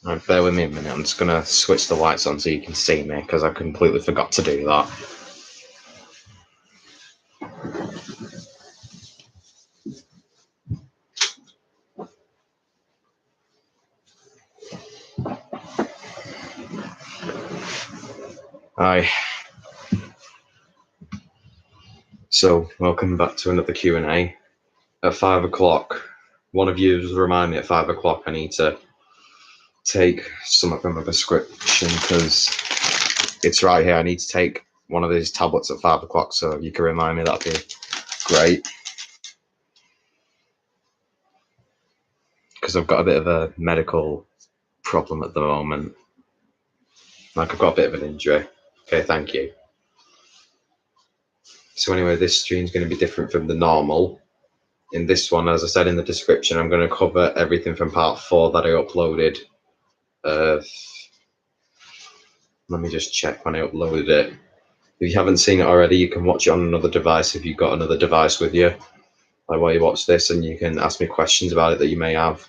Right, bear with me a minute. I'm just going to switch the lights on so you can see me, because I completely forgot to do that. Hi. So, welcome back to another Q&A. At 5 o'clock, one of you remind me at 5 o'clock I need to take something from a prescription, because it's right here. I need to take one of these tablets at 5 o'clock, so if you can remind me, that'd be great. Because I've got a bit of a medical problem at the moment. Like, I've got a bit of an injury. Okay, thank you. So anyway, this stream's going to be different from the normal. In this one, as I said in the description, I'm going to cover everything from part 4 that I uploaded. Let me just check when I uploaded it. If you haven't seen it already, you can watch it on another device if you've got another device with you. Like while you watch this, and you can ask me questions about it that you may have.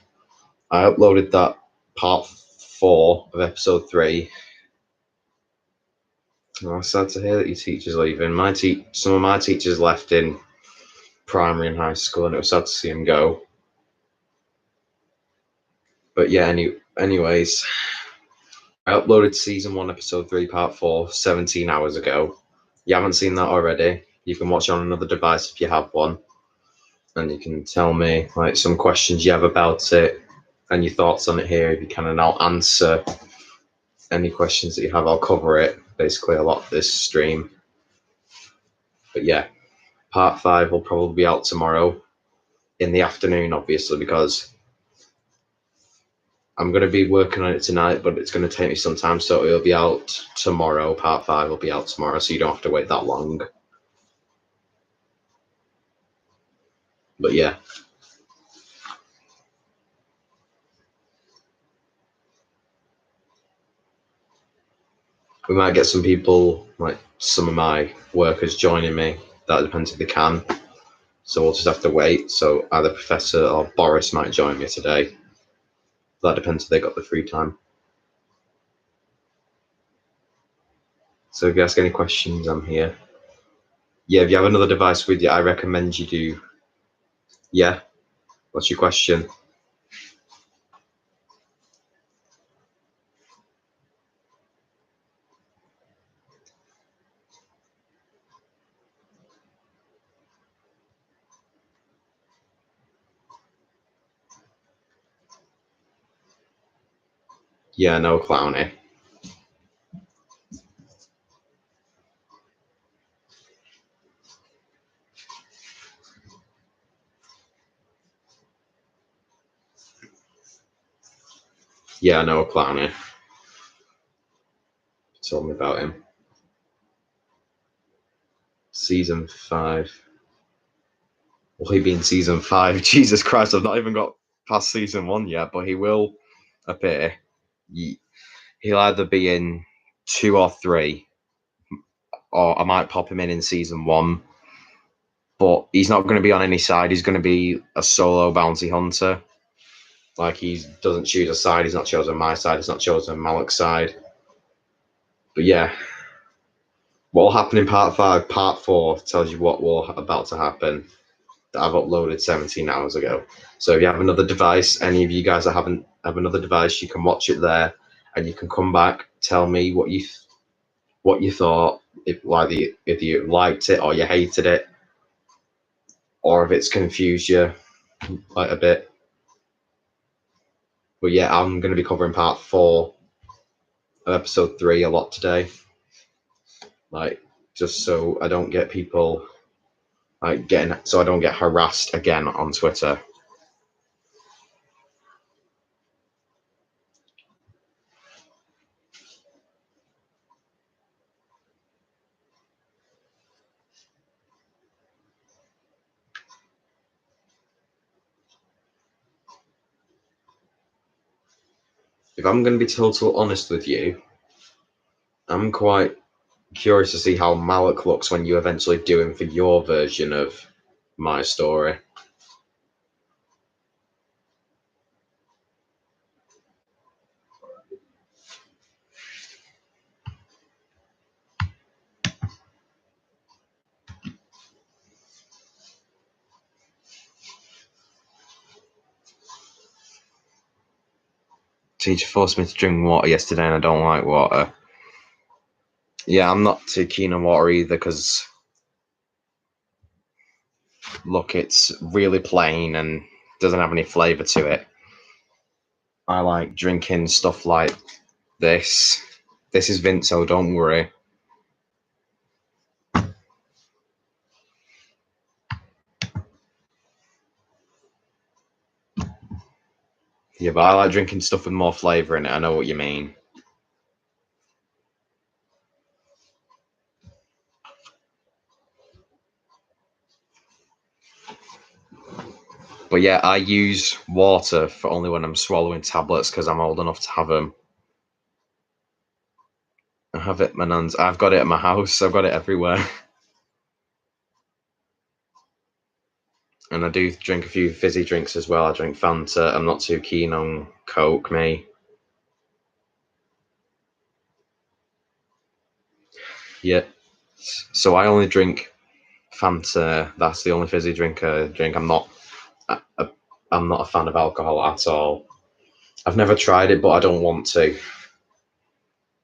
I uploaded that part 4 of episode 3. I'm sad to hear that your teacher's leaving. Some of my teachers left in primary and high school, and it was sad to see them go. But yeah, anyways, I uploaded season 1, episode 3, part 4, 17 hours ago. You haven't seen that already, you can watch it on another device if you have one, and you can tell me like some questions you have about it and your thoughts on it here if you can, and I'll answer any questions that you have. I'll cover it basically a lot this stream. But yeah, part 5 will probably be out tomorrow in the afternoon, obviously, because I'm going to be working on it tonight, but it's going to take me some time, so it'll be out tomorrow. Part 5 will be out tomorrow, so you don't have to wait that long. But yeah. We might get some people, like some of my workers, joining me. That depends if they can. So we'll just have to wait. So either Professor or Boris might join me today. That depends if they got the free time. So if you ask any questions, I'm here. Yeah, if you have another device with you, I recommend you do. Yeah? What's your question? Yeah, no clowny. Yeah, no clowny. Told me about him. Season 5. Will he be in season 5? Jesus Christ, I've not even got past season 1 yet, but he will appear. He'll either be in 2 or 3, or I might pop him in season 1. But he's not going to be on any side. He's going to be a solo bounty hunter. Like, he doesn't choose a side. He's not chosen my side. He's not chosen Malik's side. But yeah, what will happen in part 5? Part 4 tells you what will about to happen. That I've uploaded 17 hours ago. So if you have another device, any of you guys that haven't have another device, you can watch it there, and you can come back, tell me what you thought, if you liked it or you hated it, or if it's confused you like a bit. But yeah, I'm going to be covering part 4 of episode 3 a lot today, like just so I don't get people I don't get harassed again on Twitter. If I'm going to be total honest with you, I'm quite curious to see how Malik looks when you eventually do him for your version of my story. Teacher forced me to drink water yesterday, and I don't like water. Yeah, I'm not too keen on water either because, look, it's really plain and doesn't have any flavour to it. I like drinking stuff like this. This is Vinto, don't worry. Yeah, but I like drinking stuff with more flavour in it. I know what you mean. But yeah, I use water for only when I'm swallowing tablets because I'm old enough to have them. I have it, my nan's. I've got it at my house. I've got it everywhere. And I do drink a few fizzy drinks as well. I drink Fanta. I'm not too keen on Coke, me. Yeah. So I only drink Fanta. That's the only fizzy drink I drink. I'm not a fan of alcohol at all. I've never tried it, but I don't want to.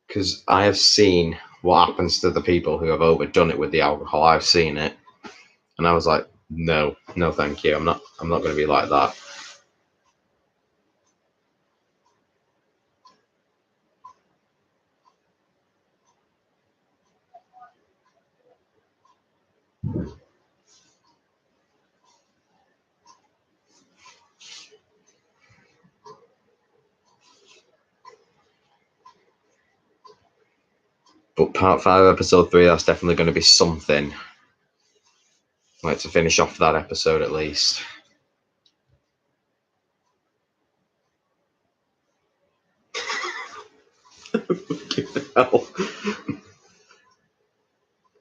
Because I have seen what happens to the people who have overdone it with the alcohol. I've seen it. And I was like, no, thank you. I'm not going to be like that. But part 5, episode 3, that's definitely going to be something. Like to finish off that episode at least.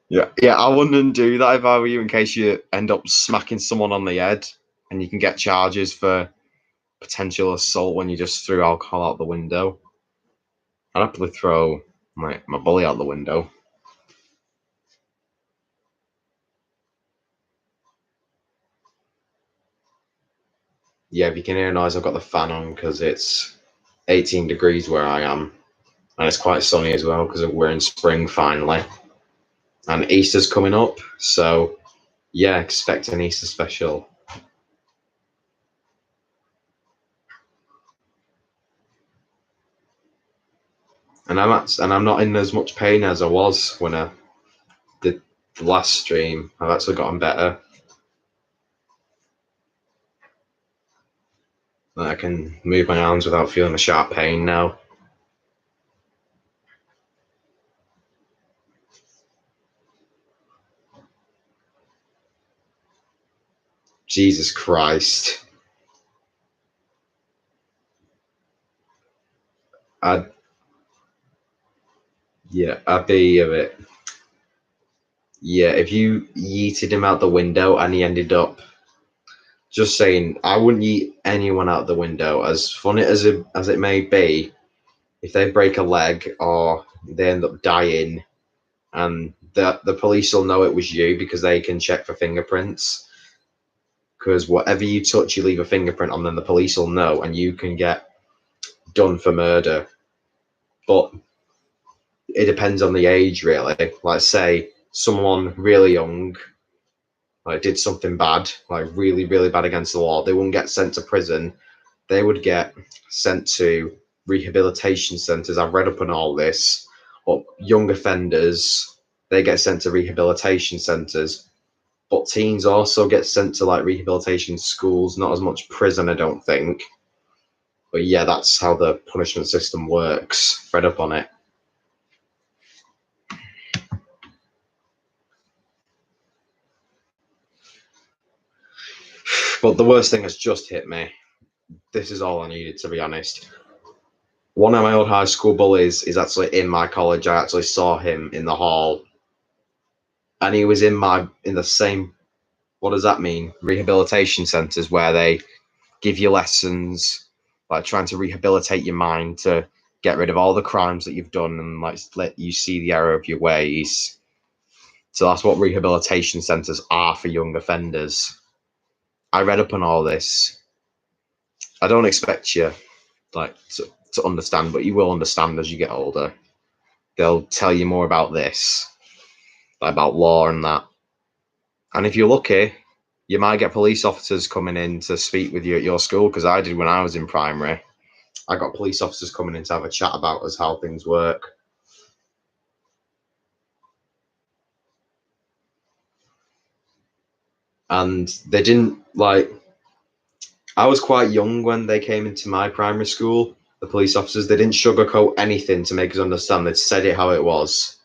Yeah, I wouldn't do that if I were you, in case you end up smacking someone on the head and you can get charges for potential assault when you just threw alcohol out the window. I'd happily throw my bully out the window. Yeah, if you can hear a noise, I've got the fan on because it's 18 degrees where I am. And it's quite sunny as well because we're in spring finally. And Easter's coming up, so yeah, expect an Easter special. And I'm not in as much pain as I was when I did the last stream. I've actually gotten better. I can move my arms without feeling a sharp pain now. Jesus Christ. I'd be a bit. Yeah, if you yeeted him out the window and he ended up, just saying, I wouldn't yeet anyone out the window. As funny as it may be, if they break a leg or they end up dying, and the police will know it was you because they can check for fingerprints. Because whatever you touch, you leave a fingerprint on, then the police will know, and you can get done for murder. But it depends on the age, really. Like, say someone really young, like did something bad, like really, really bad against the law, they wouldn't get sent to prison. They would get sent to rehabilitation centres. I've read up on all this. But young offenders, they get sent to rehabilitation centres. But teens also get sent to like rehabilitation schools, not as much prison, I don't think. But yeah, that's how the punishment system works. Read up on it. But the worst thing has just hit me. This is all I needed, to be honest. One of my old high school bullies is actually in my college. I actually saw him in the hall. And he was in the same, what does that mean? Rehabilitation centres where they give you lessons, like trying to rehabilitate your mind to get rid of all the crimes that you've done and like let you see the error of your ways. So that's what rehabilitation centres are for young offenders. I read up on all this. I don't expect you like to understand, but you will understand as you get older. They'll tell you more about this, about law and that. And if you're lucky, you might get police officers coming in to speak with you at your school, because I did when I was in primary. I got police officers coming in to have a chat about us, how things work. And they didn't I was quite young when they came into my primary school. The police officers, they didn't sugarcoat anything to make us understand. They said it how it was.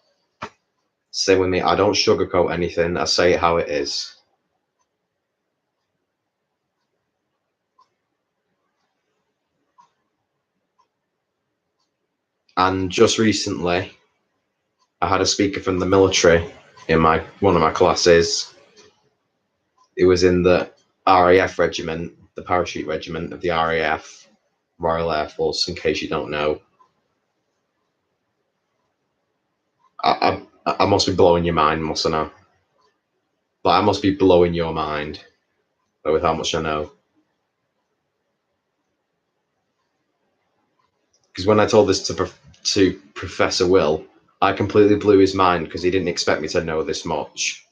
Same with me. I don't sugarcoat anything. I say it how it is. And just recently, I had a speaker from the military in one of my classes. It was in the RAF regiment, the parachute regiment of the RAF, Royal Air Force, in case you don't know. I must be blowing your mind, mustn't I? But I must be blowing your mind with how much I know. Because when I told this to Professor Will, I completely blew his mind because he didn't expect me to know this much.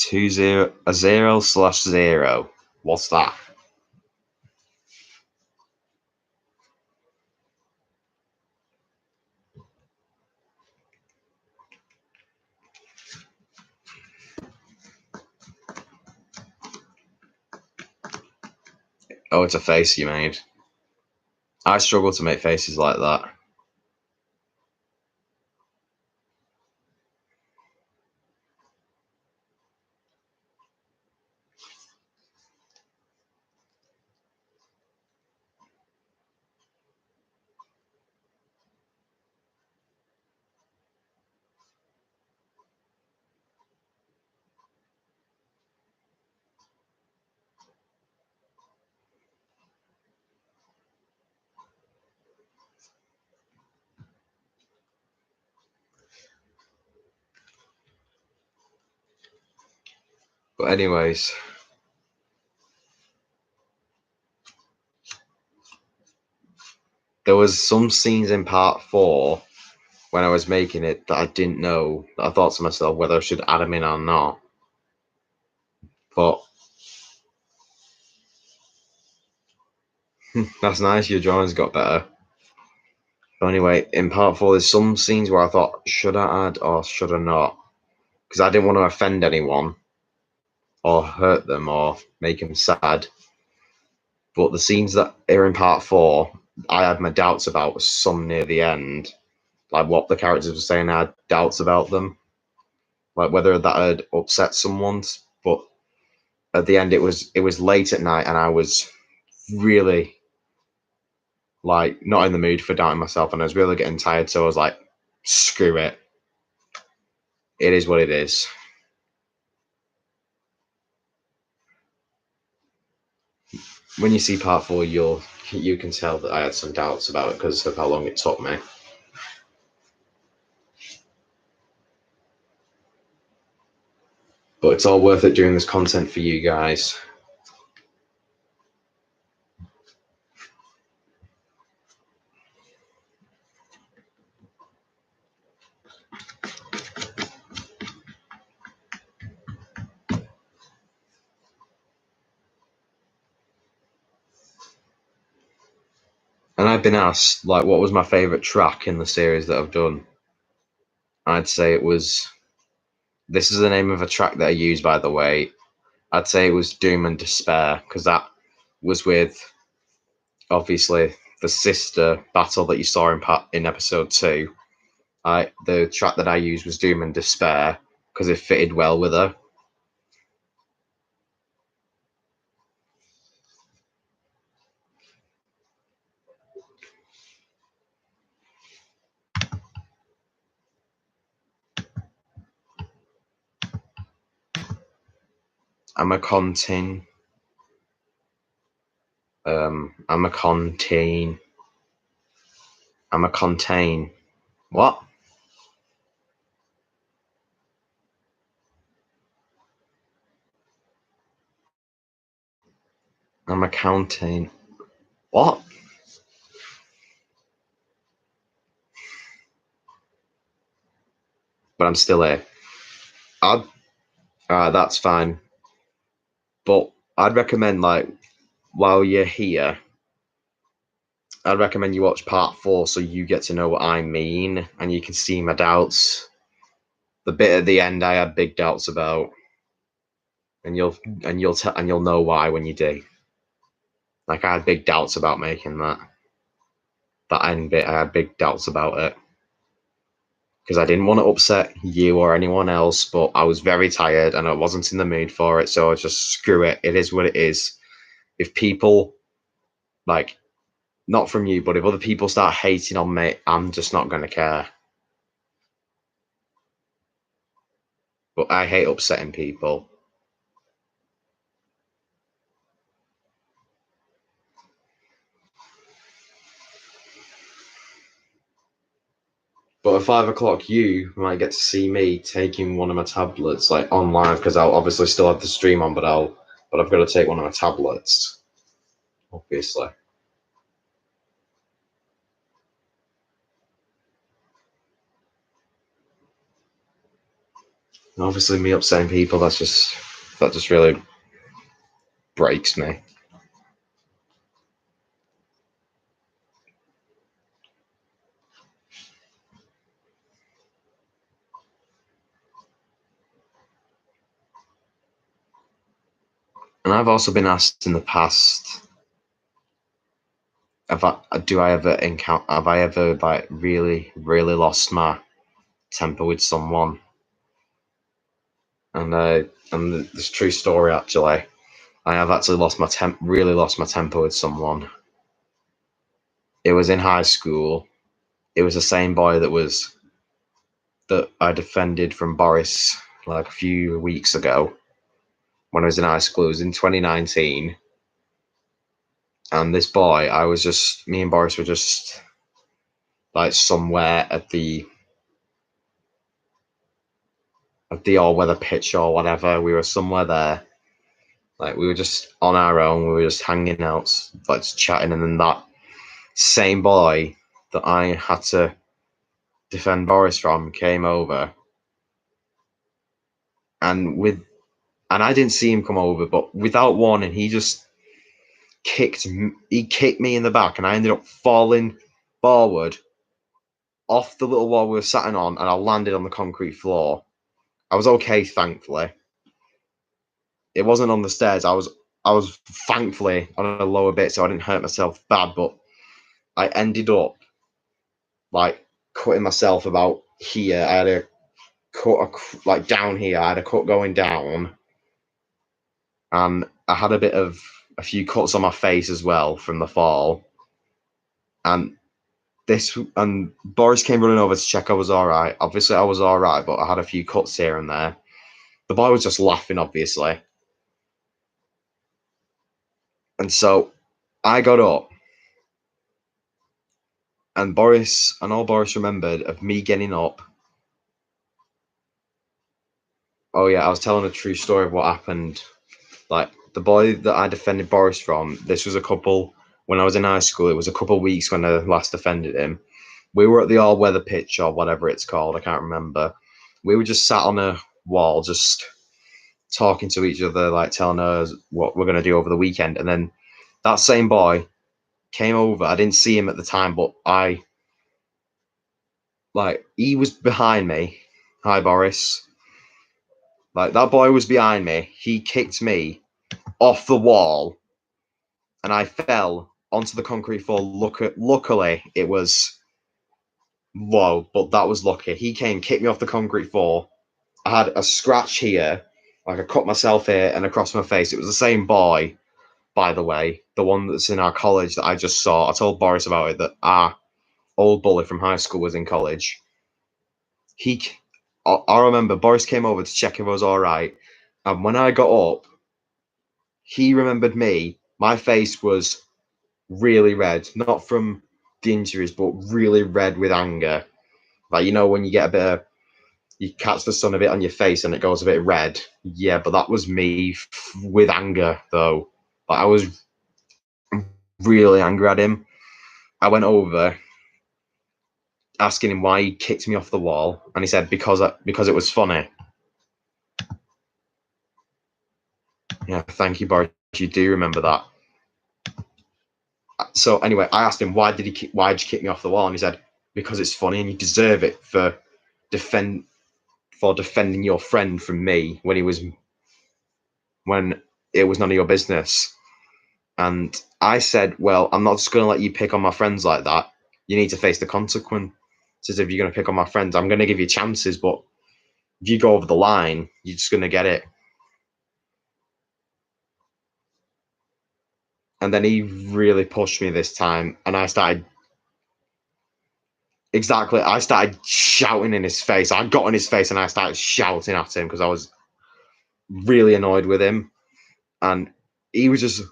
A 0/0. What's that? Oh, it's a face you made. I struggle to make faces like that. But anyways, there was some scenes in part 4 when I was making it that I didn't know, that I thought to myself whether I should add them in or not. But that's nice, your drawings got better. But anyway, in part 4, there's some scenes where I thought, should I add or should I not? Because I didn't want to offend anyone or hurt them or make them sad. But the scenes that are in part 4, I had my doubts about some near the end. Like what the characters were saying, I had doubts about them. Like whether that had upset someone. But at the end, it was late at night and I was really not in the mood for doubting myself, and I was really getting tired, so I was like, screw it. It is what it is. When you see part 4, you can tell that I had some doubts about it because of how long it took me. But it's all worth it doing this content for you guys. And I've been asked, what was my favourite track in the series that I've done? I'd say it was... This is the name of a track that I use, by the way. I'd say it was Doom and Despair, because that was with, obviously, the sister battle that you saw in episode 2. The track that I used was Doom and Despair, because it fitted well with her. I'm a contain. I'm a contain. I'm a contain. What? I'm a counting. What? But I'm still here. I'd. That's fine. But I'd recommend, like, while you're here, I'd recommend you watch part 4 so you get to know what I mean and you can see my doubts. The bit at the end I had big doubts about, and you'll know why when you do. Like, I had big doubts about making that end bit. I had big doubts about it because I didn't want to upset you or anyone else, but I was very tired and I wasn't in the mood for it. So I just, screw it. It is what it is. If people, like, not from you, but if other people start hating on me, I'm just not going to care. But I hate upsetting people. But at 5 o'clock, you might get to see me taking one of my tablets, like, on live, because I'll obviously still have the stream on, but I've got to take one of my tablets, obviously. And obviously, me upsetting people, that just really breaks me. And I've also been asked in the past, have I ever, like, really, really lost my temper with someone? And this true story, actually. I have actually really lost my temper with someone. It was in high school. It was the same boy that I defended from Boris, like, a few weeks ago when I was in high school. It was in 2019. And this boy, me and Boris were just, like, somewhere at the all weather pitch or whatever. We were somewhere there. Like, we were just on our own. We were just hanging out, like, just chatting. And then that same boy that I had to defend Boris from came over. And I didn't see him come over, but without warning, he kicked me in the back, and I ended up falling forward off the little wall we were sitting on, and I landed on the concrete floor. I was okay, thankfully. It wasn't on the stairs. I was thankfully on a lower bit, so I didn't hurt myself bad. But I ended up, like, cutting myself about here. I had a cut, like, down here. I had a cut going down, and I had a few cuts on my face as well from the fall. And Boris came running over to check I was all right. Obviously, I was all right, but I had a few cuts here and there. The boy was just laughing, obviously. And so I got up, and all Boris remembered of me getting up. Oh yeah, I was telling a true story of what happened. Like, the boy that I defended Boris from, this was when I was in high school. It was a couple of weeks when I last defended him. We were at the all weather pitch or whatever it's called. I can't remember. We were just sat on a wall, just talking to each other, like, telling us what we're going to do over the weekend. And then that same boy came over. I didn't see him at the time, but he was behind me. Hi, Boris. Like, that boy was behind me. He kicked me off the wall, and I fell onto the concrete floor. Luckily, it was low, but that was lucky. He came, kicked me off the concrete floor. I had a scratch here, like, I cut myself here and across my face. It was the same boy, by the way, the one that's in our college that I just saw. I told Boris about it, that our old bully from high school was in college. I remember Boris came over to check if I was all right, and when I got up, he remembered me. My face was really red, not from the injuries, but really red with anger. Like, you know, when you get a bit of, you catch the sun a bit on your face and it goes a bit red. Yeah, but that was me with anger, though. Like, I was really angry at him. I went over asking him why he kicked me off the wall, and he said because it was funny. Yeah, thank you, Boris. You do remember that. So anyway, I asked him why did you kick me off the wall, and he said because it's funny and you deserve it for defending your friend from me when it was none of your business. And I said, well, I'm not just going to let you pick on my friends like that. You need to face the consequences if you're going to pick on my friends. I'm going to give you chances, but if you go over the line, you're just going to get it. And then he really pushed me this time, and I started shouting in his face. I got in his face and I started shouting at him because I was really annoyed with him. And he was just,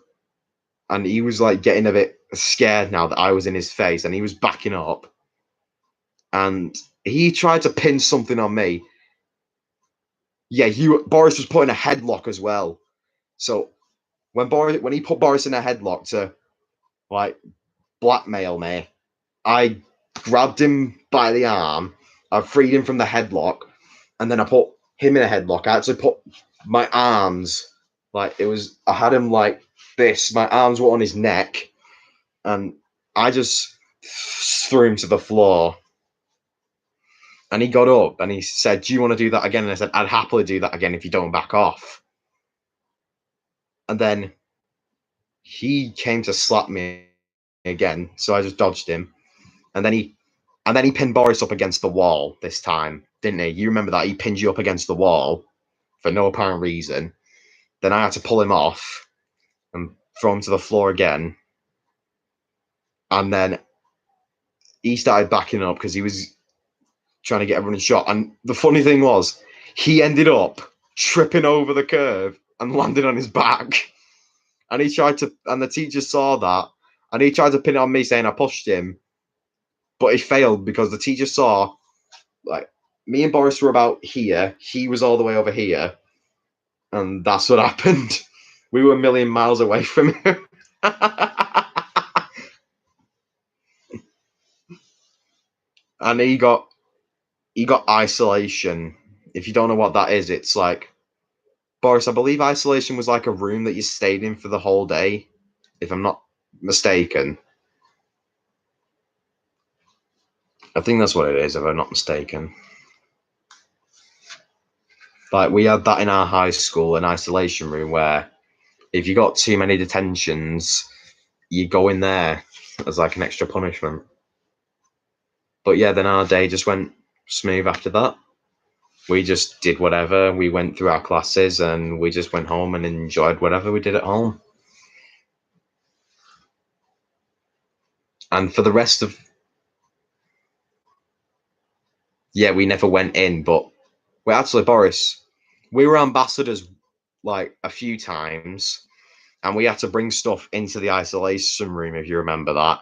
and he was like getting a bit scared now that I was in his face, and he was backing up. And he tried to pin something on me. Yeah, Boris was putting a headlock as well. So when he put Boris in a headlock to like blackmail me, I grabbed him by the arm, I freed him from the headlock, and then I put him in a headlock. I actually put my arms I had him like this. My arms were on his neck, and I just threw him to the floor. And he got up and he said, "Do you want to do that again?" And I said, "I'd happily do that again if you don't back off." And then he came to slap me again, so I just dodged him. And then he pinned Boris up against the wall this time, didn't he? You remember that? He pinned you up against the wall for no apparent reason. Then I had to pull him off and throw him to the floor again. And then he started backing up because he was trying to get everyone in shot. And the funny thing was, he ended up tripping over the curve and landing on his back. And the teacher saw that, and he tried to pin it on me, saying I pushed him, but he failed because the teacher saw, like, me and Boris were about here, he was all the way over here, and that's what happened. We were a million miles away from him. And he got isolation. If you don't know what that is, it's like, Boris, I believe isolation was like a room that you stayed in for the whole day, if I'm not mistaken. I think that's what it is, if I'm not mistaken. Like, we had that in our high school, an isolation room where if you got too many detentions, you go in there as like an extra punishment. But yeah, then our day just went smooth after that. We just did whatever. We went through our classes and we just went home and enjoyed whatever we did at home. And for the rest of, yeah, we never went in. But we actually, Boris, we were ambassadors like a few times, and we had to bring stuff into the isolation room, if you remember that.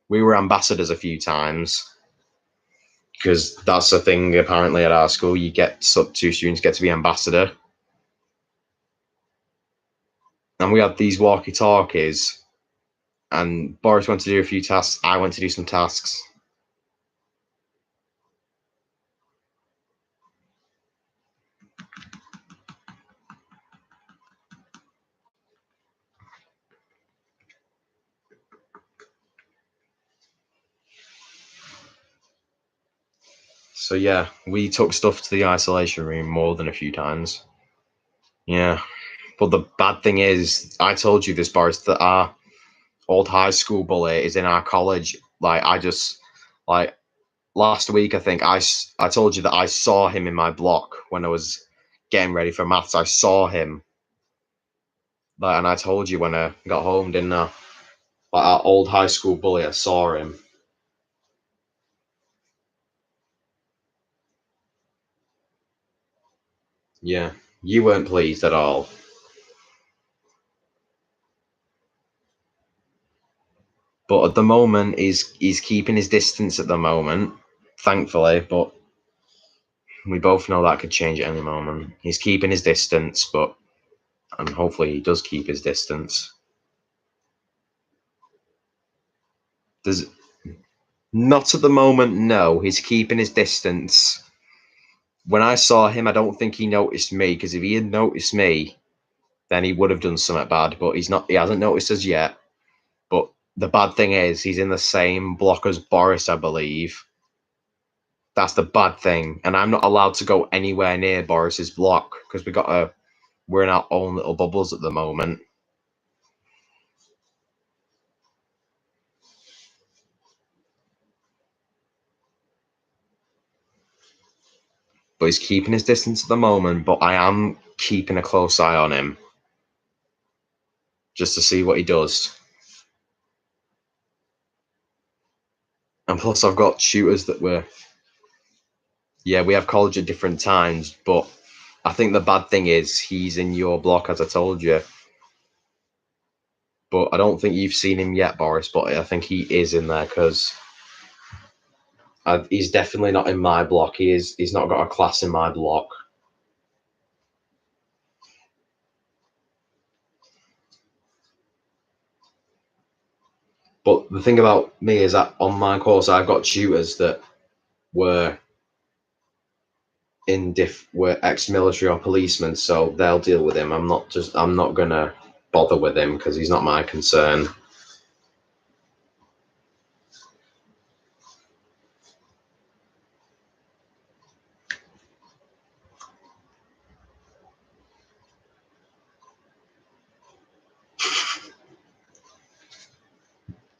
We were ambassadors a few times because that's a thing apparently at our school. You get two students get to be ambassador, and we had these walkie talkies. And Boris went to do a few tasks. I went to do some tasks. So yeah, we took stuff to the isolation room more than a few times. Yeah, but the bad thing is, I told you this, Boris, that our old high school bully is in our college. Like, I just like last week, I think I told you that I saw him in my block when I was getting ready for maths. I saw him, like, and I told you when I got home, didn't I? Like, our old high school bully, I saw him. Yeah, you weren't pleased at all. But at the moment, he's keeping his distance at the moment, thankfully. But we both know that could change at any moment. He's keeping his distance, and hopefully he does keep his distance. There's not at the moment. No, he's keeping his distance. When I saw him, I don't think he noticed me, because if he had noticed me, then he would have done something bad. But he's not. He hasn't noticed us yet. But the bad thing is, he's in the same block as Boris, I believe. That's the bad thing, and I'm not allowed to go anywhere near Boris's block because we're in our own little bubbles at the moment. But he's keeping his distance at the moment. But I am keeping a close eye on him just to see what he does. And plus, I've got shooters that we have college at different times. But I think the bad thing is he's in your block, as I told you. But I don't think you've seen him yet, Boris. But I think he is in there because he's definitely not in my block. He's not got a class in my block. But the thing about me is that on my course, I've got tutors that were were ex-military or policemen, so they'll deal with him. I'm not gonna bother with him because he's not my concern.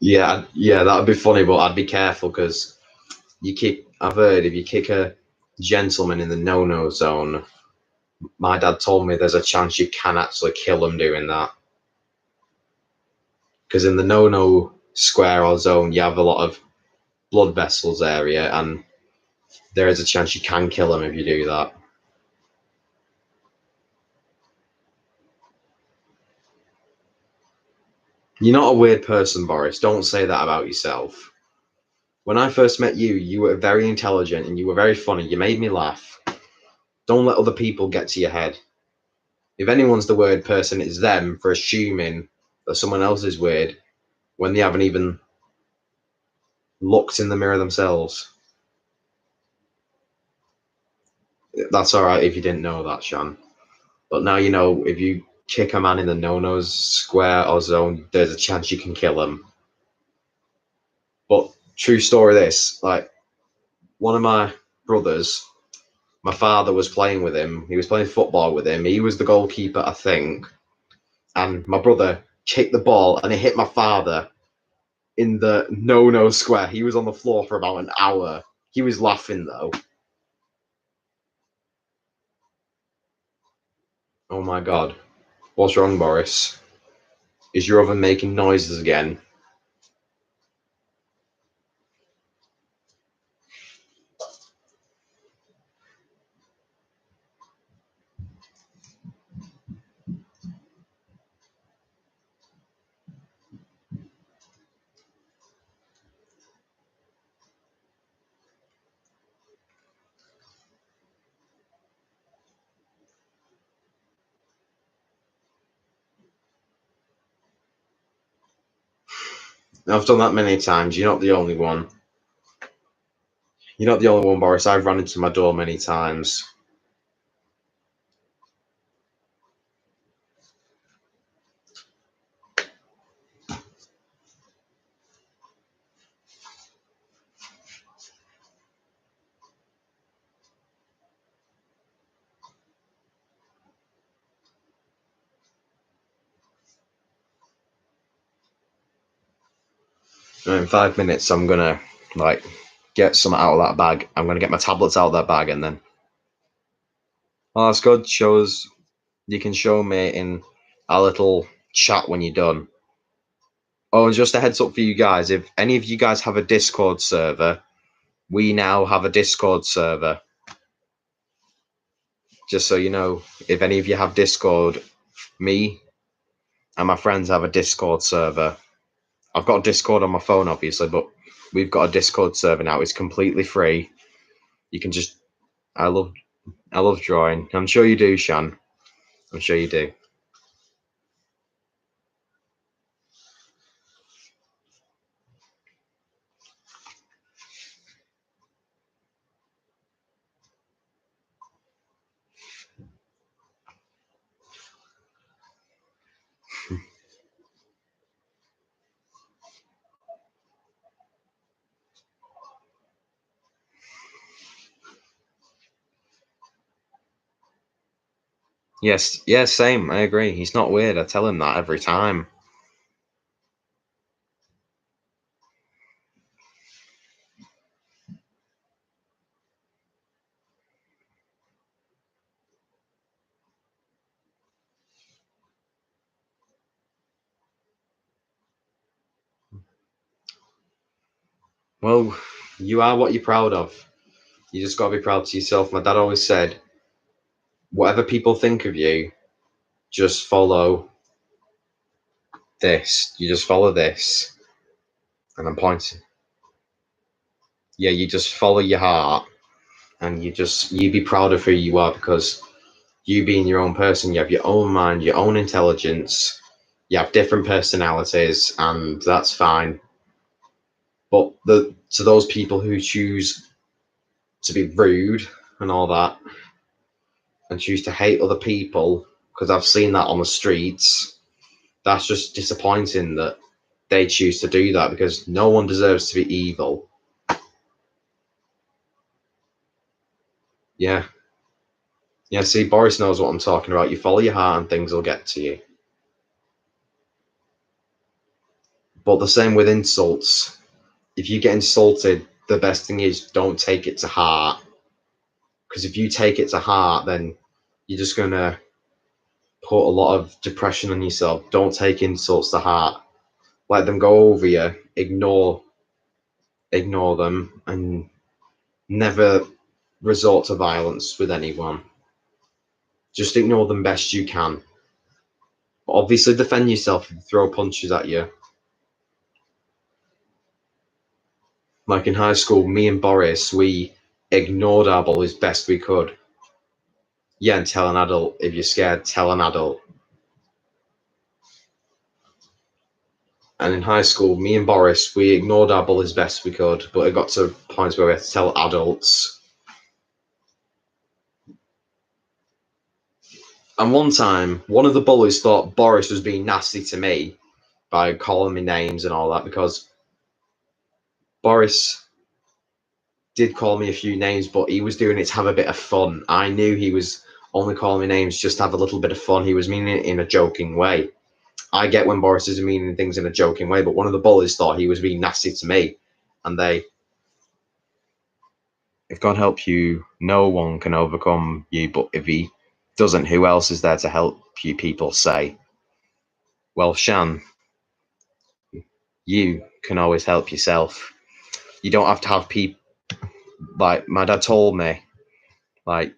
Yeah, that'd be funny, but I'd be careful because I've heard if you kick a gentleman in the no-no zone, my dad told me there's a chance you can actually kill him doing that. Because in the no-no square or zone, you have a lot of blood vessels area, and there is a chance you can kill him if you do that. You're not a weird person, Boris. Don't say that about yourself. When I first met you, you were very intelligent and you were very funny. You made me laugh. Don't let other people get to your head. If anyone's the weird person, it's them for assuming that someone else is weird when they haven't even looked in the mirror themselves. That's all right if you didn't know that, Shan. But now you know if you kick a man in the no-nos square or zone, there's a chance you can kill him. But true story, this, like, one of my brothers, my father was playing with him. He was playing football with him. He was the goalkeeper, I think. And my brother kicked the ball and it hit my father in the no square. He was on the floor for about an hour. He was laughing though. Oh my God. What's wrong, Boris? Is your oven making noises again? 've done that many times. You're not the only one. You're not the only one, Boris. I've run into my door many times. 5 minutes, I'm gonna like get some out of that bag. I'm gonna get my tablets out of that bag and then. Oh, that's good. Shows you can show me in a little chat when you're done. Oh, and just a heads up for you guys, if any of you guys have a Discord server, we now have a Discord server. Just so you know, if any of you have Discord, me and my friends have a Discord server. I've got a Discord on my phone, obviously, but we've got a Discord server now. It's completely free. You can just. I love drawing. I'm sure you do, Shan. I'm sure you do. Yes, yeah, same. I agree. He's not weird. I tell him that every time. Well, you are what you're proud of. You just got to be proud to yourself. My dad always said, whatever people think of you, just follow this. You just follow this. And I'm pointing. Yeah, you just follow your heart and you be proud of who you are, because you being your own person, you have your own mind, your own intelligence, you have different personalities, and that's fine. But to those people who choose to be rude and all that, and choose to hate other people, because I've seen that on the streets, that's just disappointing that they choose to do that, because no one deserves to be evil. Yeah. Yeah, see, Boris knows what I'm talking about. You follow your heart and things will get to you. But the same with insults. If you get insulted, the best thing is don't take it to heart. Because if you take it to heart, then you're just going to put a lot of depression on yourself. Don't take insults to heart. Let them go over you. Ignore them, and never resort to violence with anyone. Just ignore them best you can. But obviously, defend yourself if they throw punches at you. Like in high school, me and Boris, we ignored our bullies best we could. Yeah, and tell an adult. If you're scared, tell an adult. And in high school, me and Boris, we ignored our bullies best we could, but it got to points where we had to tell adults. And one time, one of the bullies thought Boris was being nasty to me by calling me names and all that, because Boris did call me a few names, but he was doing it to have a bit of fun. I knew he was only calling me names just to have a little bit of fun. He was meaning it in a joking way. I get when Boris is meaning things in a joking way, but one of the bullies thought he was being nasty to me. And if God help you, no one can overcome you, but if he doesn't, who else is there to help you? People say. Well, Shan, you can always help yourself. You don't have to have people, like my dad told me, like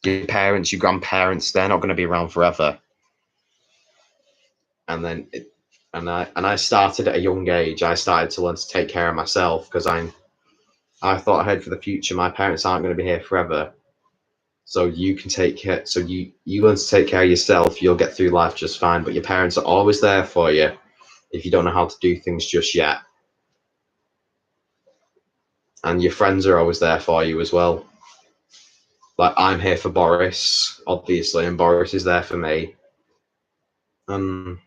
your parents, your grandparents, they're not going to be around forever. And then I started at a young age. I started to learn to take care of myself, because I thought ahead for the future. My parents aren't going to be here forever, so you can take care. So you learn to take care of yourself. You'll get through life just fine. But your parents are always there for you if you don't know how to do things just yet. And your friends are always there for you as well. Like I'm here for Boris, obviously, and Boris is there for me. And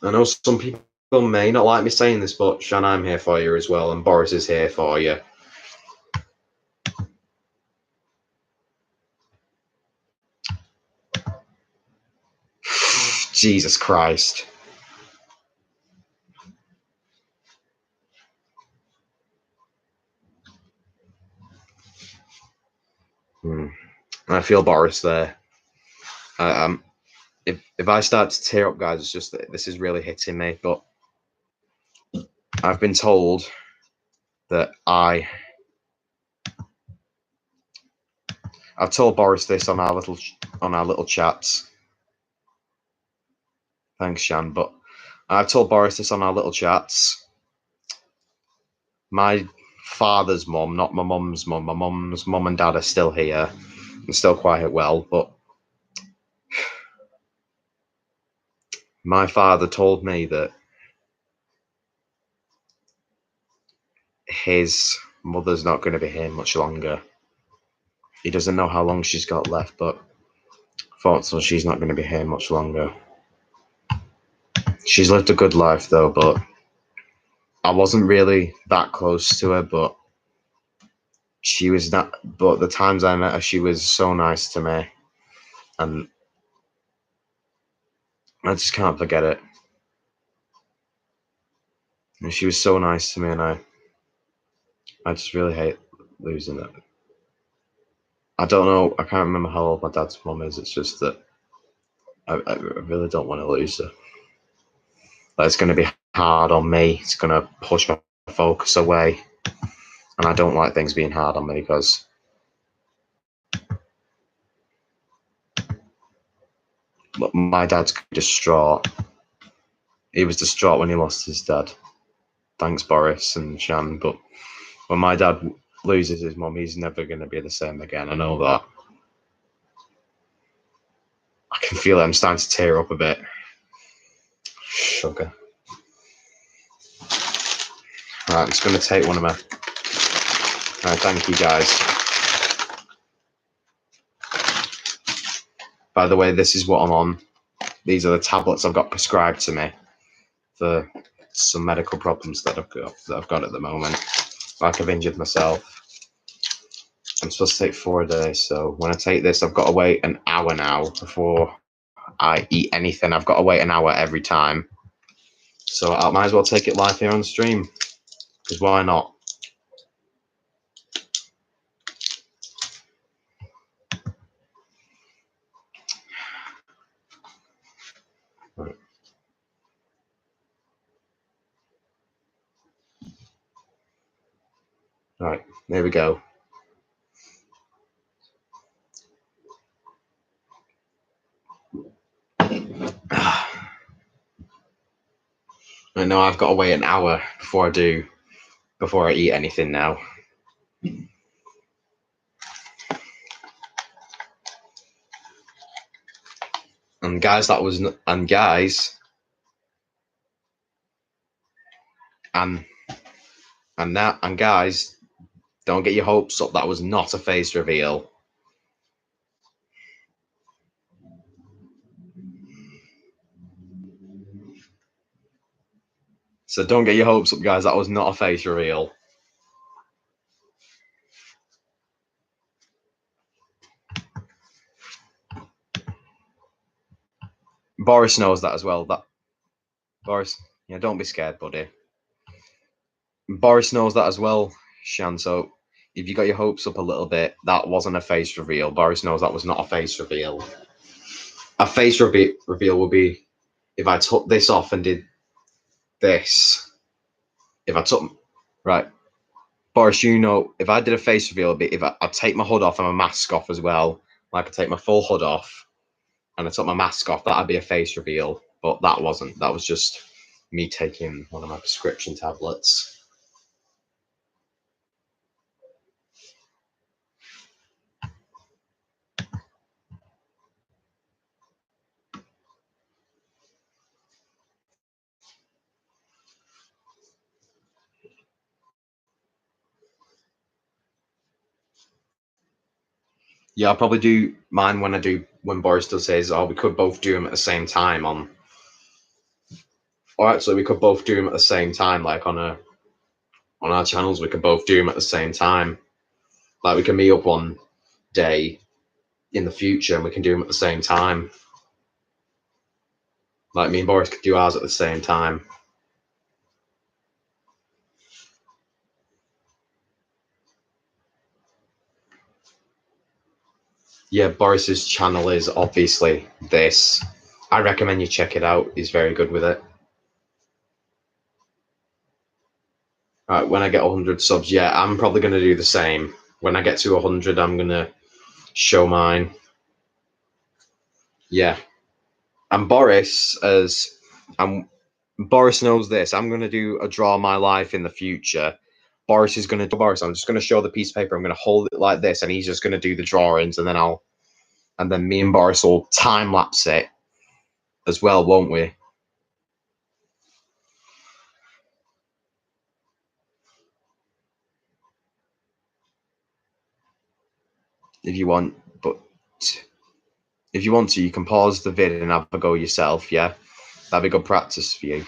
I know some people may not like me saying this, but Shan, I'm here for you as well, and Boris is here for you. Jesus Christ. I feel Boris there. If I start to tear up, guys, it's just that this is really hitting me. But I've been told that I've told Boris this on our little chats. Thanks, Shan. But I've told Boris this on our little chats. My father's mum, not my mum's mum. My mum's mum and dad are still here and still quite well, but my father told me that his mother's not going to be here much longer. He doesn't know how long she's got left, but fortunately she's not going to be here much longer. She's lived a good life though, but I wasn't really that close to her, but she was not. But the times I met her, she was so nice to me, and I just can't forget it. And she was so nice to me, and I just really hate losing it. I don't know. I can't remember how old my dad's mum is. It's just that I really don't want to lose her. Like, it's going to be hard on me. It's going to push my focus away, and I don't like things being hard on me because my dad's distraught. He was distraught when he lost his dad. Thanks, Boris and Shan. But when my dad loses his mum, he's never going to be the same again. I know that. I can feel it. I'm starting to tear up a bit. Sugar. Right, I'm just going to take one of my... Right, thank you, guys. By the way, this is what I'm on. These are the tablets I've got prescribed to me for some medical problems that I've got at the moment. Like, I've injured myself. I'm supposed to take 4 a day, so when I take this, I've got to wait an hour now before I eat anything. I've got to wait an hour every time. So I might as well take it live here on the stream, because why not? Right, right, there we go. I know I've got to wait an hour before I eat anything now. And guys, guys, don't get your hopes up. That was not a face reveal. So don't get your hopes up, guys. That was not a face reveal. Boris knows that as well. Boris, yeah, don't be scared, buddy. Boris knows that as well, Shan. So if you got your hopes up a little bit, that wasn't a face reveal. Boris knows that was not a face reveal. A face reveal would be if I took this off and did this. If I took... Right. Boris, you know, if I did a face reveal, it'd be if I take my hood off and my mask off as well. Like, I take my full hood off and I took my mask off, that'd be a face reveal. But that wasn't. That was just me taking one of my prescription tablets. Yeah, I'll probably do mine when Boris does his, or we could both do them at the same time on... Or actually, we could both do them at the same time, like on our channels, we could both do them at the same time. Like, we can meet up one day in the future and we can do them at the same time. Like, me and Boris could do ours at the same time. Yeah, Boris's channel is obviously this. I recommend you check it out. He's very good with it. All right, when I get 100 subs, yeah, I'm probably going to do the same. When I get to 100, I'm going to show mine. Yeah. And Boris, Boris knows this. I'm going to do a draw my life in the future. Boris is going to do Boris. I'm just going to show the piece of paper. I'm going to hold it like this, and he's just going to do the drawings, and then me and Boris will time lapse it as well, won't we? If you want, but if you want to, you can pause the vid and have a go yourself. Yeah, that'd be good practice for you.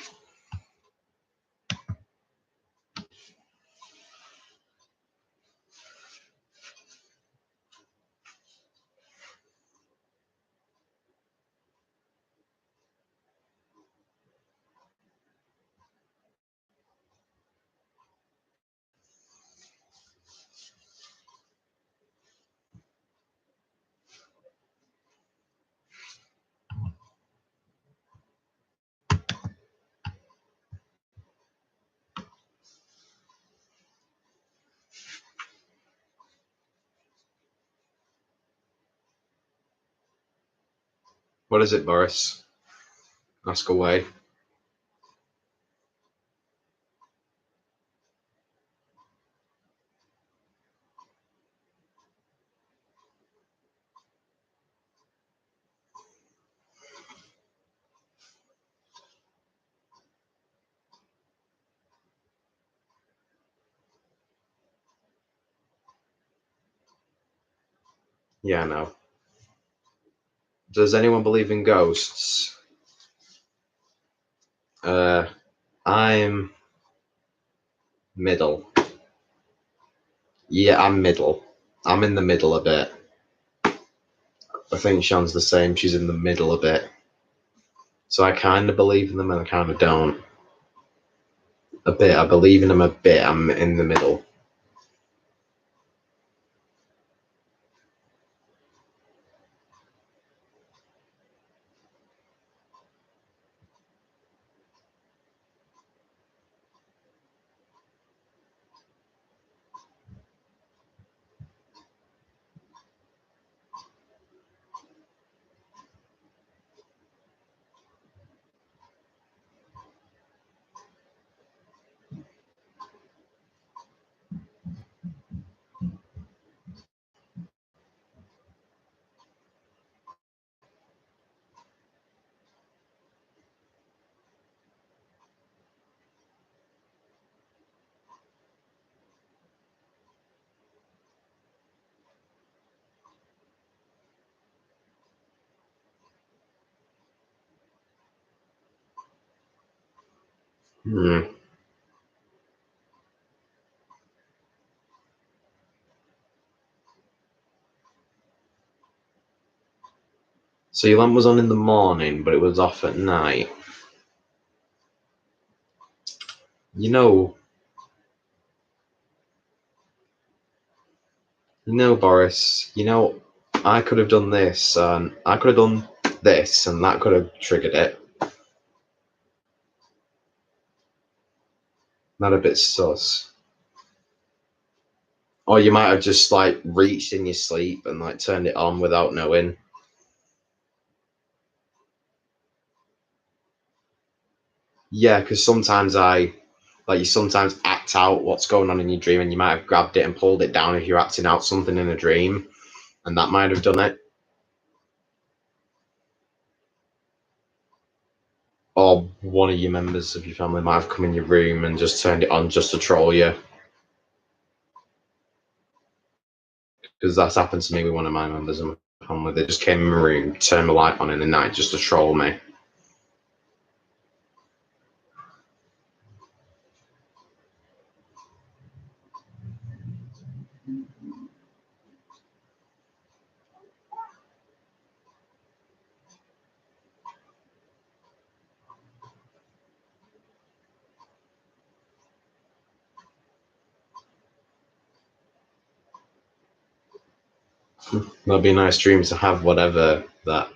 What is it, Boris? Ask away. Yeah, no. Does anyone believe in ghosts? I'm middle. Yeah, I'm middle. I'm in the middle a bit. I think Shan's the same. She's in the middle a bit. So I kind of believe in them and I kind of don't. A bit. I believe in them a bit. I'm in the middle. Hmm. So your lamp was on in the morning, but it was off at night. You know, Boris. I could have done this, and I could have done this, and that could have triggered it. Not a bit sus. Or you might have just like reached in your sleep and like turned it on without knowing. Yeah, because sometimes you sometimes act out what's going on in your dream, and you might have grabbed it and pulled it down if you're acting out something in a dream, and that might have done it. Or one of your members of your family might have come in your room and just turned it on just to troll you. Because that's happened to me with one of my members of my family. They just came in my room, turned the light on in the night just to troll me. That'd be a nice dream to have, whatever that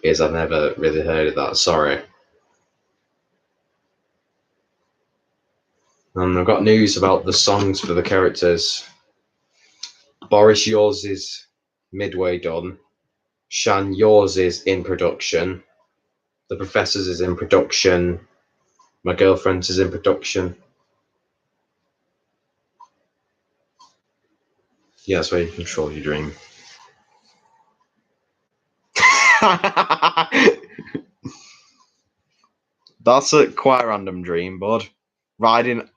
is. I've never really heard of that. Sorry. And I've got news about the songs for the characters. Boris, yours is midway done. Shan, yours is in production. The Professor's is in production. My girlfriend is in production. Yeah, that's where you control your dream. That's quite a random dream, bud. Raiding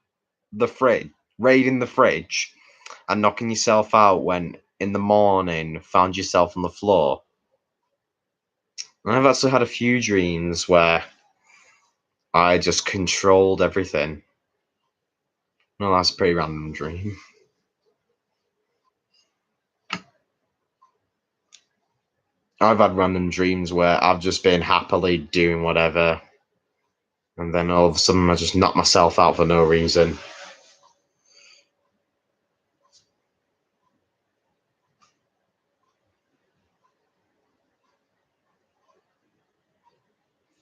the fridge, and knocking yourself out when in the morning found yourself on the floor. And I've actually had a few dreams where I just controlled everything. No, that's a pretty random dream. I've had random dreams where I've just been happily doing whatever, and then all of a sudden I just knock myself out for no reason.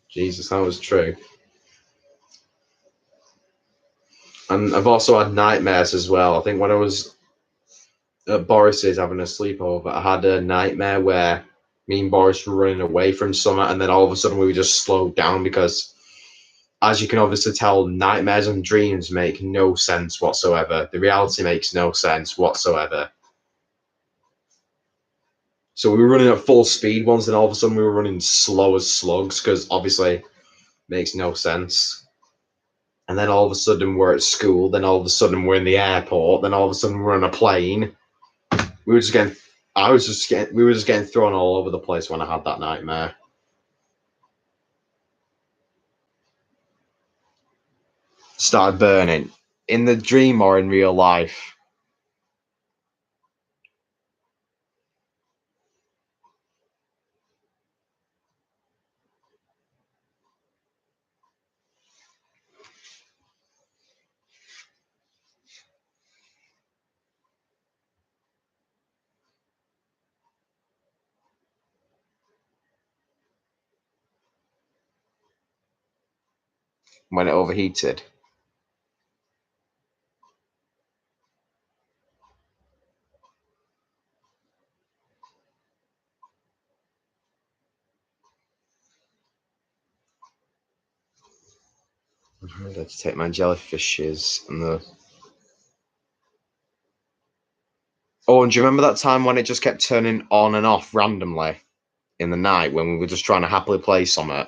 Jesus, that was true. And I've also had nightmares as well. I think when I was at Boris's having a sleepover, I had a nightmare where me and Boris were running away from Summer, and then all of a sudden we were just slowed down because, as you can obviously tell, nightmares and dreams make no sense whatsoever. The reality makes no sense whatsoever. So we were running at full speed once, and all of a sudden we were running slow as slugs because obviously it makes no sense. And then all of a sudden we're at school, then all of a sudden we're in the airport, then all of a sudden we're on a plane. We were just getting, we were just getting thrown all over the place when I had that nightmare. Started burning in the dream or in real life. When it overheated. I had to take my jellyfishes and the. Oh, and do you remember that time when it just kept turning on and off randomly in the night when we were just trying to happily play something?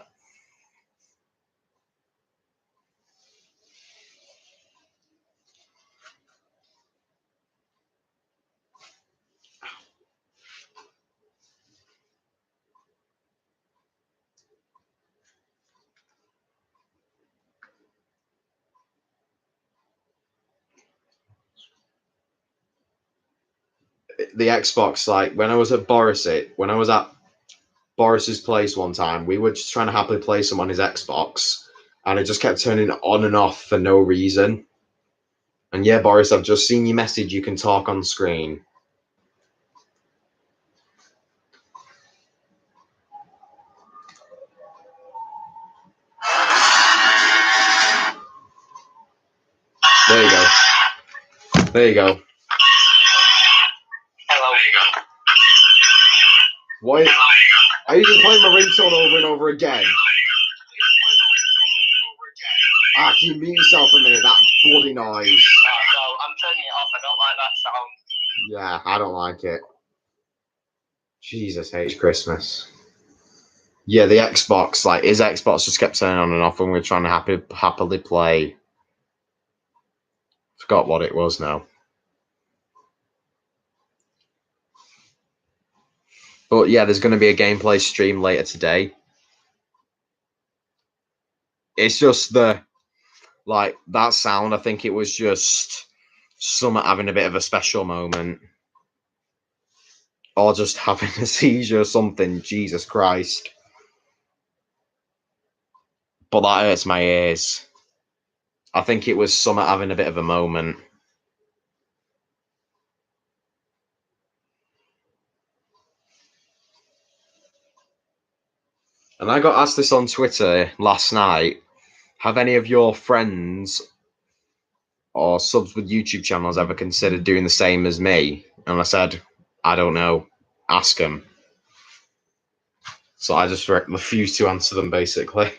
The Xbox, like when I was at Boris's place one time, we were just trying to happily play some on his Xbox, and it just kept turning on and off for no reason. And yeah, Boris, I've just seen your message. You can talk on screen. There you go. There you go. Hello. What? Are you just playing my ringtone over and over again? Ah, can you mute yourself a minute? That bloody noise. No, I'm turning it off. I don't like that sound. Yeah, I don't like it. Jesus hates Christmas. Yeah, the Xbox, like his Xbox just kept turning on and off when we were trying to happily play. Forgot what it was now. But yeah, there's going to be a gameplay stream later today. It's just like that sound. I think it was just Summer having a bit of a special moment. Or just having a seizure or something. Jesus Christ. But that hurts my ears. I think it was Summer having a bit of a moment. And I got asked this on Twitter last night. Have any of your friends or subs with YouTube channels ever considered doing the same as me? And I said, I don't know. Ask them. So I just refused to answer them, basically.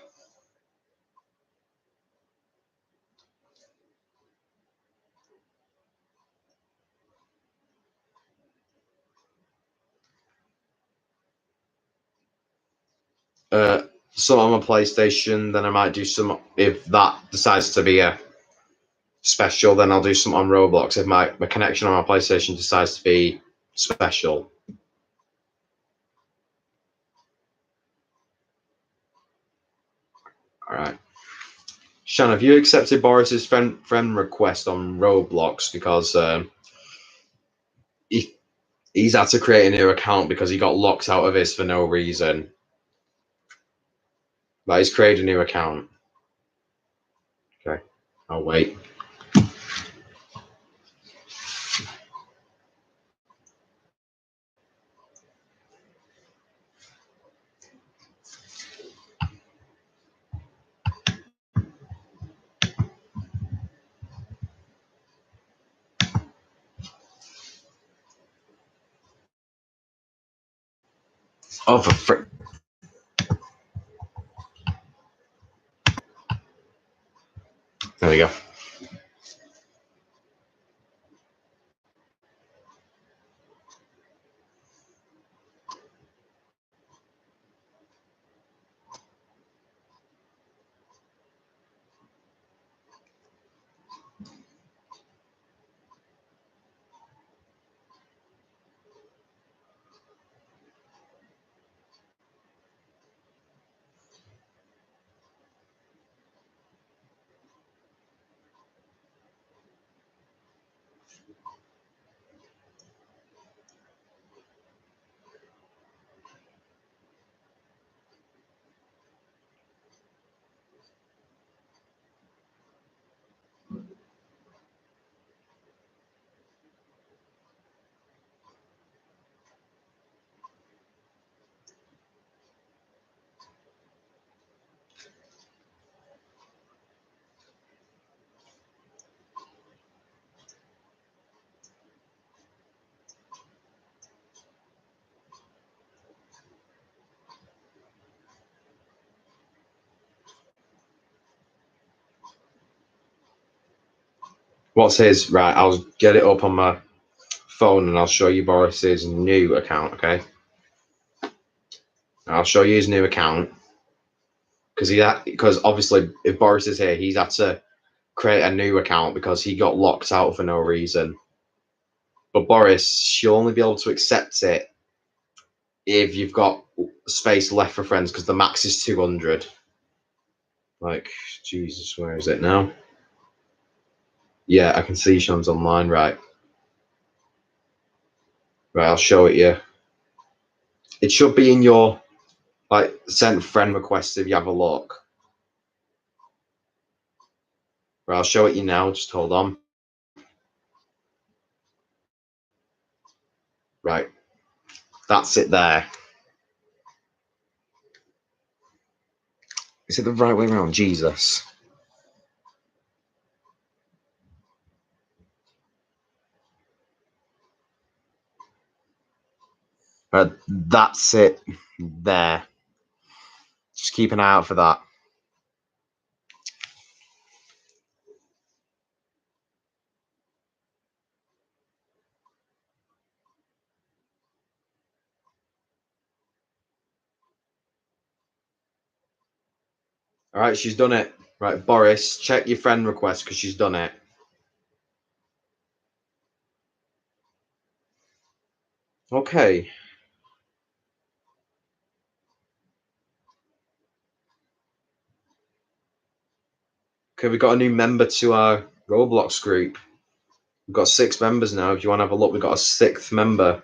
Some on my PlayStation, then I might do some. If that decides to be a special, then I'll do some on Roblox. If my connection on my PlayStation decides to be special. All right. Shan, have you accepted Boris's friend request on Roblox because he's had to create a new account because he got locked out of his for no reason? But he's created a new account. Okay, I'll wait. Oh, for frick. There we go. What's his? Right, I'll get it up on my phone and I'll show you Boris's new account. Okay, I'll show you his new account because obviously if Boris is here, he's had to create a new account because he got locked out for no reason. But Boris, she'll only be able to accept it if you've got space left for friends because the max is 200. Like, Jesus, where is it now? Yeah, I can see Sean's online. Right, I'll show it you. It should be in your sent friend requests if you have a look. Right, I'll show it you now. Just hold on. Right, that's it there. Is it the right way around? Jesus. That's it there. Just keep an eye out for that. All right, she's done it. Right, Boris, check your friend request because she's done it. Okay. Okay, we got a new member to our Roblox group. We've got 6 members now. If you want to have a look, we've got a 6th member.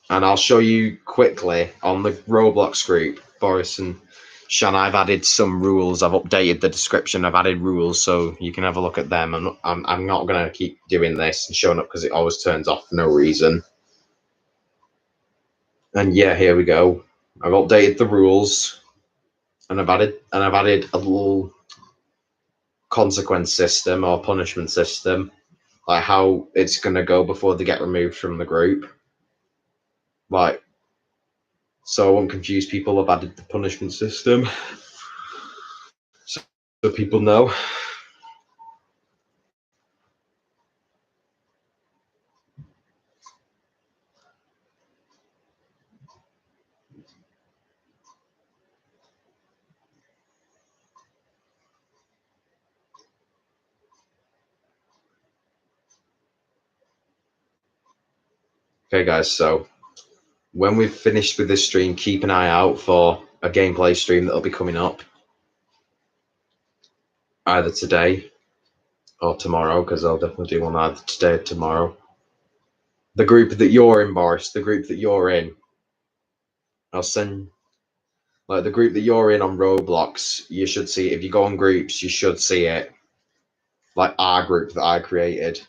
And I'll show you quickly on the Roblox group, Boris and Shan, I've added some rules. I've updated the description. I've added rules so you can have a look at them. I'm not going to keep doing this and showing up because it always turns off for no reason. And yeah, here we go. I've updated the rules and I've added a little consequence system or punishment system, like how it's going to go before they get removed from the group. Like, so I won't confuse people. I've added the punishment system so people know. Okay, guys, so when we've finished with this stream, keep an eye out for a gameplay stream that'll be coming up either today or tomorrow, because I'll definitely do one either today or tomorrow. The group that you're in, Boris, the group that you're in, I'll send, like, the group that you're in on Roblox, you should see, if you go on groups, you should see it, like our group that I created.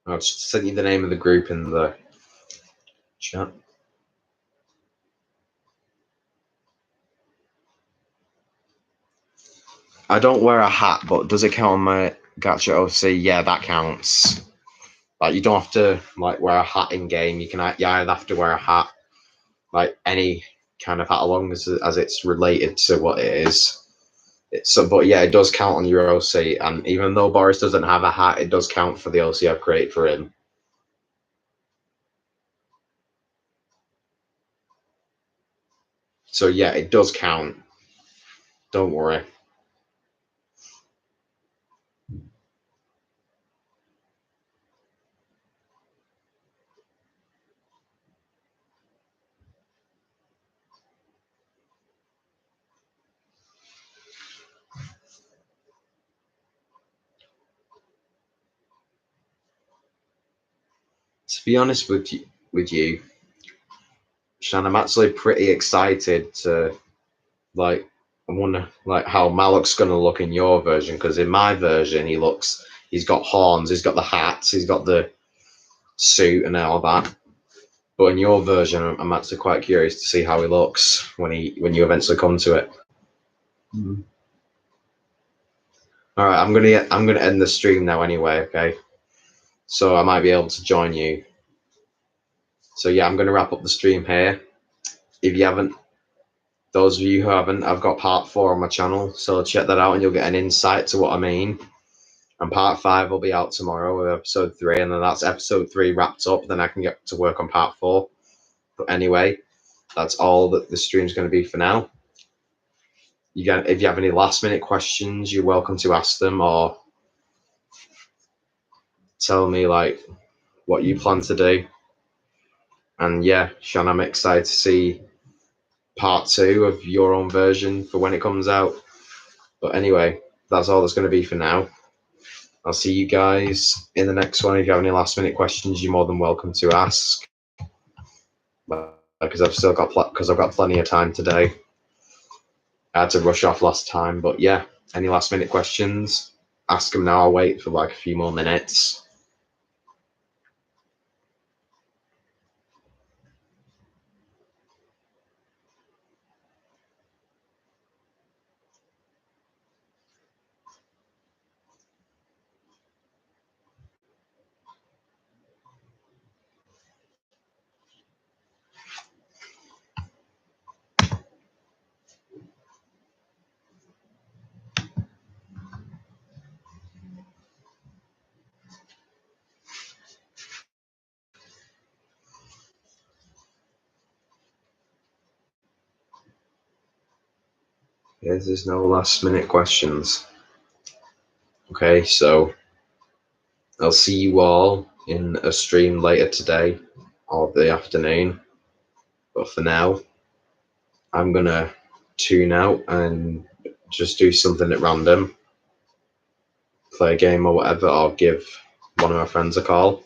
I'll just send you the name of the group in the chat. I don't wear a hat, but does it count on my Gacha OC? Yeah, that counts. Like, you don't have to like wear a hat in game. You can either have to wear a hat, like any kind of hat, as long as it's related to what it is. So, but yeah, it does count on your OC. And even though Boris doesn't have a hat, it does count for the OC I've created for him. So yeah, it does count. Don't worry. To be honest with you, Shan, I'm actually pretty excited to, like, I wonder like how Malak's gonna look in your version, because in my version he's got horns, he's got the hats, he's got the suit and all that. But in your version, I'm actually quite curious to see how he looks when you eventually come to it. Mm. All right, I'm gonna end the stream now anyway. Okay, so I might be able to join you. So yeah, I'm gonna wrap up the stream here. If you haven't, those of you who haven't, I've got part 4 on my channel, so check that out and you'll get an insight to what I mean. And part 5 will be out tomorrow with episode 3, and then that's episode 3 wrapped up. Then I can get to work on part 4. But anyway, that's all that the stream's going to be for now. If you have any last minute questions, you're welcome to ask them, or tell me like what you plan to do. And yeah, Sean, I'm excited to see part 2 of your own version for when it comes out. But anyway, that's all that's going to be for now. I'll see you guys in the next one. If you have any last minute questions, you're more than welcome to ask. Because I've got plenty of time today. I had to rush off last time, but yeah, any last minute questions, ask them now. I'll wait for like a few more minutes. There's no last minute questions. Okay, so I'll see you all in a stream later today or the afternoon. But for now, I'm gonna tune out and just do something at random, play a game or whatever, or give one of my friends a call.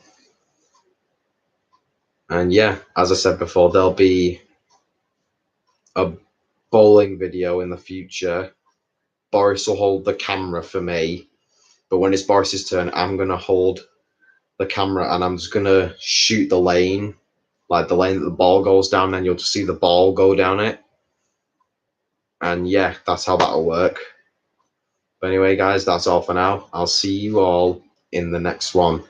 And yeah, as I said before, there'll be a bowling video in the future. Boris will hold the camera for me, but when it's Boris's turn, I'm gonna hold the camera and I'm just gonna shoot the lane, like the lane that the ball goes down, and you'll just see the ball go down it. And yeah, that's how that'll work. But anyway, guys, that's all for now. I'll see you all in the next one.